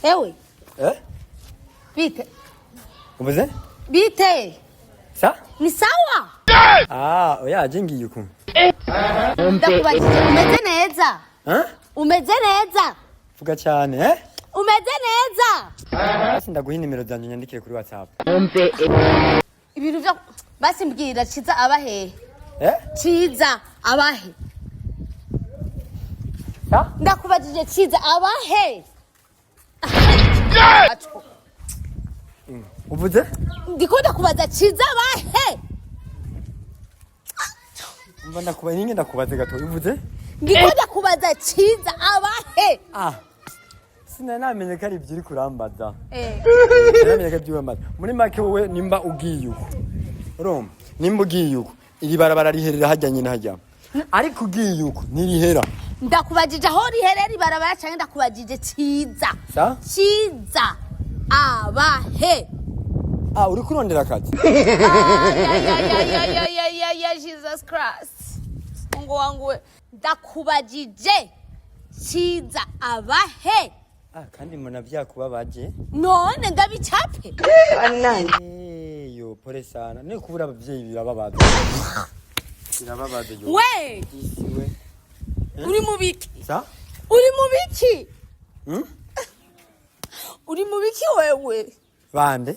Hewe. Bite. Umeze? Bite. Sa? Ni sawa? Oya jingiye uku. Ndakubajije umeze neza? Umeze neza? Vuga cyane, Umeze neza? Basi ndaguha nimero zanjye nyandikire kuri WhatsApp. Ibintu byo basi mbwira Ciza abahe? Ciza abahe? Sa? Ndakubajije Ciza abahe? Uvuze? Ndikunda kubaza Ciza abahe? Mba ndakubaza ninge ndakubaza gato. Uvuze? Ndikunda kubaza Ciza abahe? Sina namenye ko ari ibyo uri kurambaza. Namenye ko ibyo urambaza. Muri make wowe nimba ugiye uko. Urumva? Nimba ugiye uko. Iri barabara riherera hajyanye n'ahajya. Ariko ugiye uko nirihera. Ndakubajije aho riherera ibarabara cyangwa ndakubajije Ciza. Sa? Ciza abahe? Uri kurondera akazi. Jesus Christ. Mungu wangu we. Ndakubajije Ciza abahe? Kandi mbona byakubabaje. None ndabicape. Yo pole sana. Ne kubura abavyeyi birababaza. Birababaza yo. We. Uri mu biki? Sa? Uri mu biki? Uri mu biki wewe? Bande?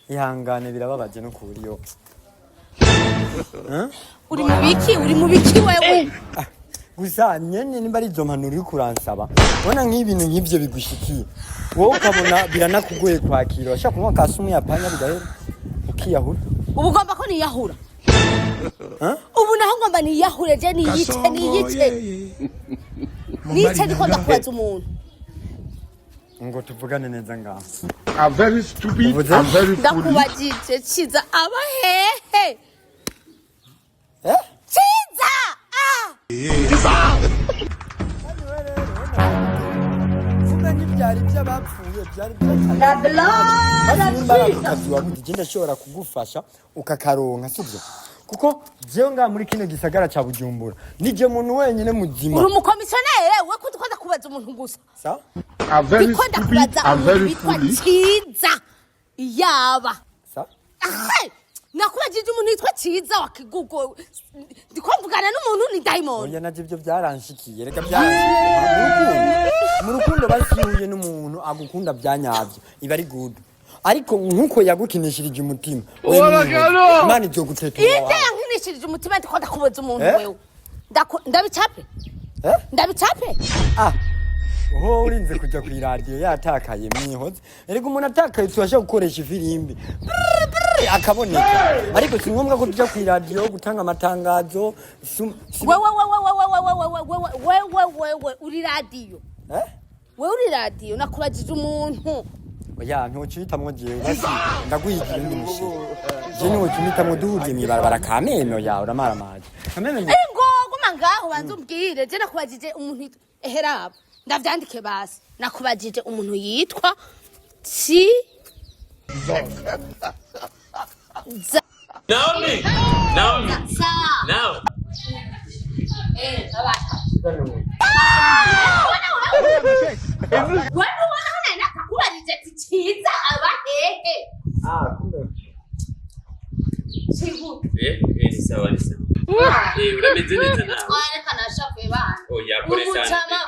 Ihangane birababaje no kuriyo. Uri mu biki wewe? Gusa nyene nimba ari zo mpanuro uri kuransaba. Bona nk'ibintu nk'ivyo bigushikiye. Wowe ukabona biranakugoye kwakira. Washaka kunywa kasumu yapanya bigahera. Ukiyahura. Ubu ngomba ko niyahura. Ubu naho ngomba niyahure je niyice. Niyice ndiko ndakubaza umuntu. Ngo tuvugane neza ngaho. I'm very stupid. I'm very foolish. Ndakubajije Ciza abahehe? Ciza! Vuga n'ibyari by'abapfuye byari by'akazi ndashobora kugufasha ukakaronka sibyo kuko jewe nga muri kino gisagara ca Bujumbura nije muntu wenyine muzima. Uri umukomisiyoneri we ko tukunda kubaza umuntu gusa. Sa? I'm very stupid. I'm very foolish. Ciza yaba. Sa? Nakubajije umuntu yitwa Ciza wakigugo. Ndikumvugana n'umuntu ni Diamond. Oya naje ibyo byaranshikiye reka byaranshikiye. Mu rukundo basihuye n'umuntu agukunda byanyavyo iba ari good. Ariko nkuko yagukinishirije umutima. Imana izo gutetura. Inde yankinishirije umutima ndikunda kubaza umuntu wewe. Ndabicape? Ndabicape? Oho urinze kujya ku radio yatakaye mwihoze. Erega umuntu atakaye tubasha gukoresha ifirimbi. Akaboneka. Ariko si ngombwa ko tujya ku radio gutanga amatangazo. Wewe uri radio. Wewe uri radio nakubajije umuntu. Oya ntucitamwo jewe basi ndaguhigira indi mushi. Je ni wocumitamwo duhuje mwibarabara kameno yawe uramara maje. Kameno. Guma ngaho banze umbwire je nakubajije umuntu eheraba. Ndavyandike basi. Nakubajije umuntu yitwa Naomi. Now. Ciza abahehe? Kumbe. Sibu. Ni sawa. Urameze neza nawe. Reka nashavuye bana. Oya kore sana.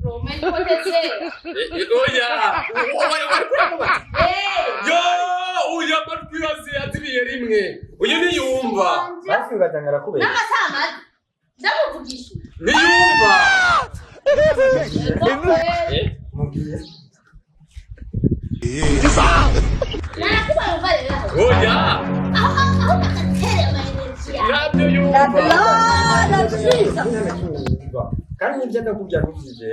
Romain potete. Oya. Oya barkwiraze atiriye rimwe. Uyu niyumva. Basi ugatangara kubera. N'amasama. Ndamuvugisha. Niyumva. Mugiye. Oya. Nabyo yumva. Kandi nibyo ndakubwira ntubyije.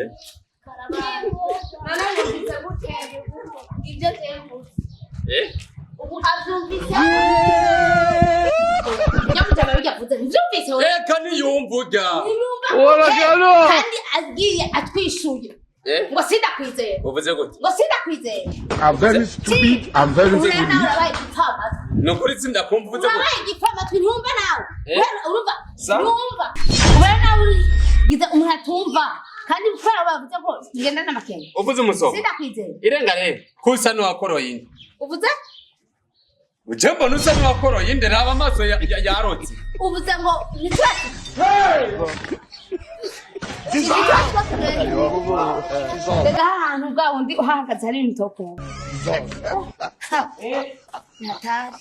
Ubu avyumvise. Nyamutama bigavuze nvyumvise we. Reka niyumvuga. Kandi agiye atwishuye. Ngo sindakwizera. Uvuze gute? Ngo sindakwizera. I'm very stupid. I'm very foolish. nukuri tsinda kumvuze ko igipfa matwi ntumva nawe urumva Sa? ntumva ubera nawe gize umuntu atumva kandi kubera bavuze ko ngenda n'amakenga uvuze umuso sindakwizera irenga rero kusa n'uwakoroye inde uvuze ujembo nusa n'uwakoroye inde raba amaso yarotse uvuze ngo nitwase Rega ahantu bwa wundi uhahagaze hari imitoko natari